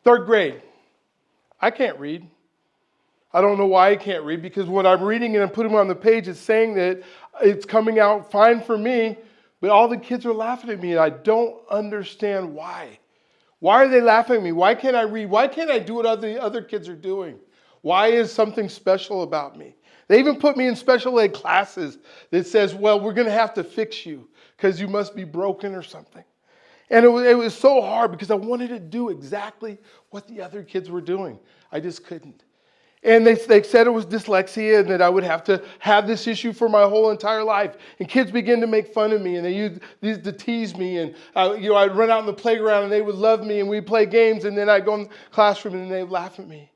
Third grade. I can't read. I don't know why I can't read, because when I'm reading and I'm putting it on the page, it's saying that it's coming out fine for me, but all the kids are laughing at me, and I don't understand why. Why are they laughing at me? Why can't I read? Why can't I do what other kids are doing? Why is something special about me? They even put me in special ed classes that says, well, we're going to have to fix you because you must be broken or something. And it was so hard because I wanted to do exactly what the other kids were doing. I just couldn't. And they said it was dyslexia and that I would have to have this issue for my whole entire life. And kids began to make fun of me, and they used these to tease me. And I'd run out in the playground and they would love me, and we'd play games, and then I'd go in the classroom and they'd laugh at me.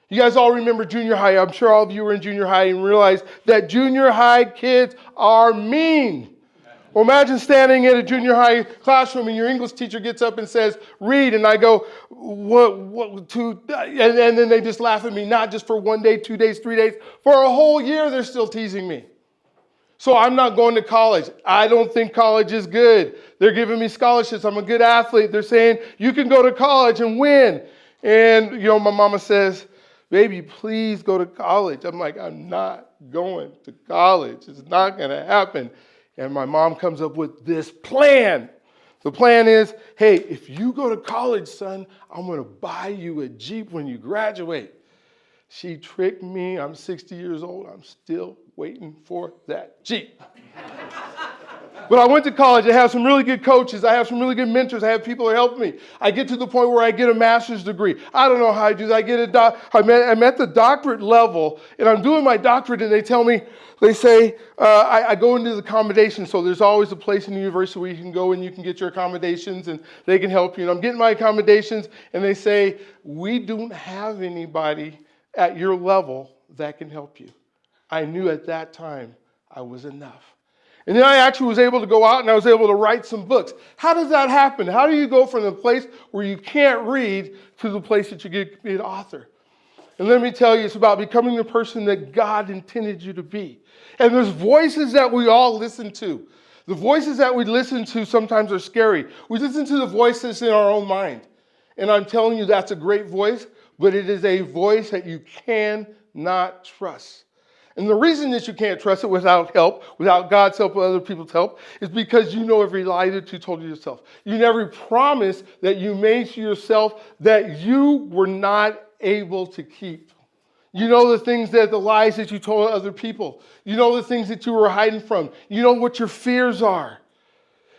You guys all remember junior high. I'm sure all of you were in junior high and realize that junior high kids are mean. Well, imagine standing in a junior high classroom and your English teacher gets up and says, read, and I go, what, two, and then they just laugh at me, not just for 1 day, 2 days, 3 days, for a whole year they're still teasing me. So I'm not going to college. I don't think college is good. They're giving me scholarships. I'm a good athlete. They're saying, you can go to college and win. And, my mama says, baby, please go to college. I'm like, I'm not going to college. It's not going to happen. And my mom comes up with this plan. The plan is, hey, if you go to college, son, I'm going to buy you a Jeep when you graduate. She tricked me. I'm 60 years old. I'm still waiting for that Jeep. But I went to college. I have some really good coaches. I have some really good mentors. I have people that help me. I get to the point where I get a master's degree. I don't know how I do that. I'm at the doctorate level, and I'm doing my doctorate, and they say, I go into the accommodations. So there's always a place in the university where you can go and you can get your accommodations, and they can help you. And I'm getting my accommodations, and they say, we don't have anybody at your level that can help you. I knew at that time I was enough. And then I actually was able to go out and I was able to write some books. How does that happen? How do you go from the place where you can't read to the place that you get to be an author? And let me tell you, it's about becoming the person that God intended you to be. And there's voices that we all listen to. The voices that we listen to sometimes are scary. We listen to the voices in our own mind. And I'm telling you, that's a great voice, but it is a voice that you cannot trust. And the reason that you can't trust it without help, without God's help or other people's help, is because you know every lie that you told yourself. You never promised that you made to yourself that you were not able to keep. You know the lies that you told other people. You know the things that you were hiding from. You know what your fears are.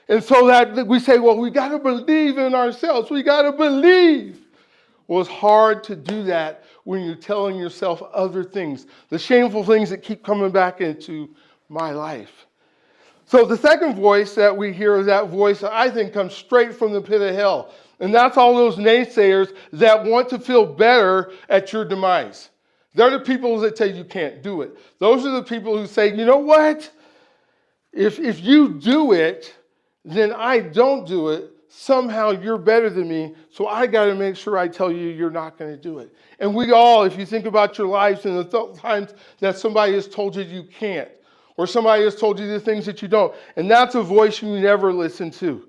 And so that we say, well, we got to believe in ourselves. We got to believe. Well, it's hard to do that when you're telling yourself other things, the shameful things that keep coming back into my life. So the second voice that we hear is that voice that I think comes straight from the pit of hell. And that's all those naysayers that want to feel better at your demise. They're the people that tell you can't do it. Those are the people who say, you know what? If you do it, then I don't do it. Somehow you're better than me, so I got to make sure I tell you you're not going to do it. And we all, if you think about your lives and the times that somebody has told you you can't, or somebody has told you the things that you don't, and that's a voice you never listen to.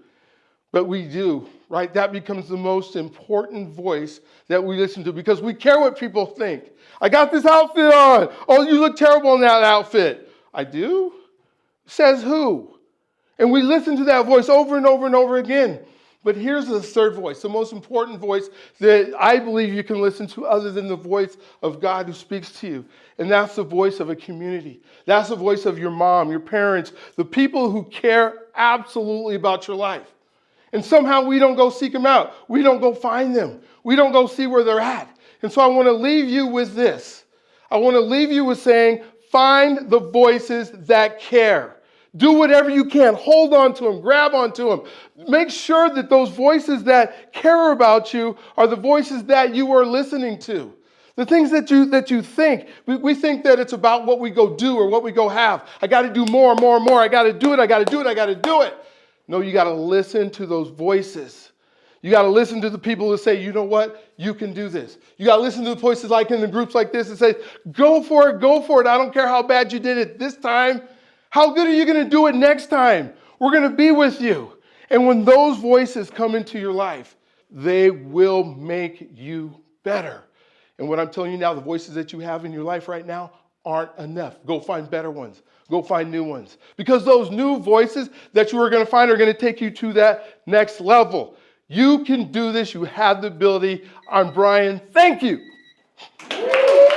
But we do, right? That becomes the most important voice that we listen to because we care what people think. I got this outfit on. Oh, you look terrible in that outfit. I do? Says who? And we listen to that voice over and over and over again. But here's the third voice, the most important voice that I believe you can listen to other than the voice of God who speaks to you. And that's the voice of a community. That's the voice of your mom, your parents, the people who care absolutely about your life. And somehow we don't go seek them out. We don't go find them. We don't go see where they're at. And so I want to leave you with this. I want to leave you with saying, find the voices that care. Do whatever you can. Hold on to them. Grab onto them. Make sure that those voices that care about you are the voices that you are listening to. The things that you think. We think that it's about what we go do or what we go have. I got to do more and more and more. I got to do it. I got to do it. I got to do it. No, you got to listen to those voices. You got to listen to the people who say, you know what? You can do this. You got to listen to the voices like in the groups like this and say, go for it. Go for it. I don't care how bad you did it this time. How good are you going to do it next time? We're going to be with you. And when those voices come into your life, They will make you better. And what I'm telling you now, the voices that you have in your life right now aren't enough. Go find better ones. Go find new ones. Because those new voices that you are going to find are going to take you to that next level. You can do this. You have the ability. I'm Brian. Thank you.